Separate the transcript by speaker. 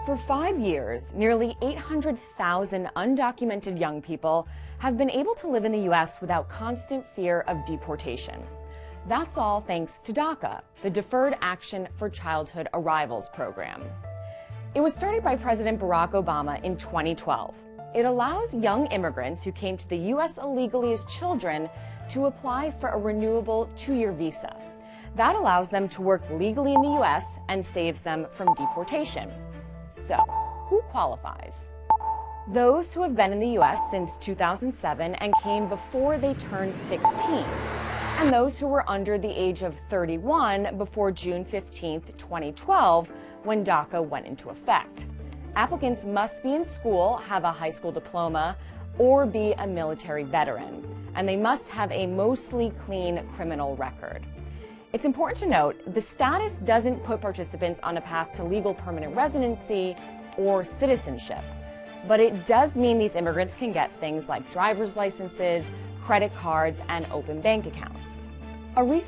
Speaker 1: For 5 years, nearly 800,000 undocumented young people have been able to live in the U.S. without constant fear of deportation. That's all thanks to DACA, the Deferred Action for Childhood Arrivals program. It was started by President Barack Obama in 2012. It allows young immigrants who came to the U.S. illegally as children to apply for a renewable 2-year visa. That allows them to work legally in the U.S. and saves them from deportation. So, who qualifies? Those who have been in the U.S. since 2007 and came before they turned 16, and those who were under the age of 31 before June 15, 2012, when DACA went into effect. Applicants must be in school, have a high school diploma, or be a military veteran, and they must have a mostly clean criminal record. It's important to note, the status doesn't put participants on a path to legal permanent residency or citizenship, but it does mean these immigrants can get things like driver's licenses, credit cards, and open bank accounts. A recent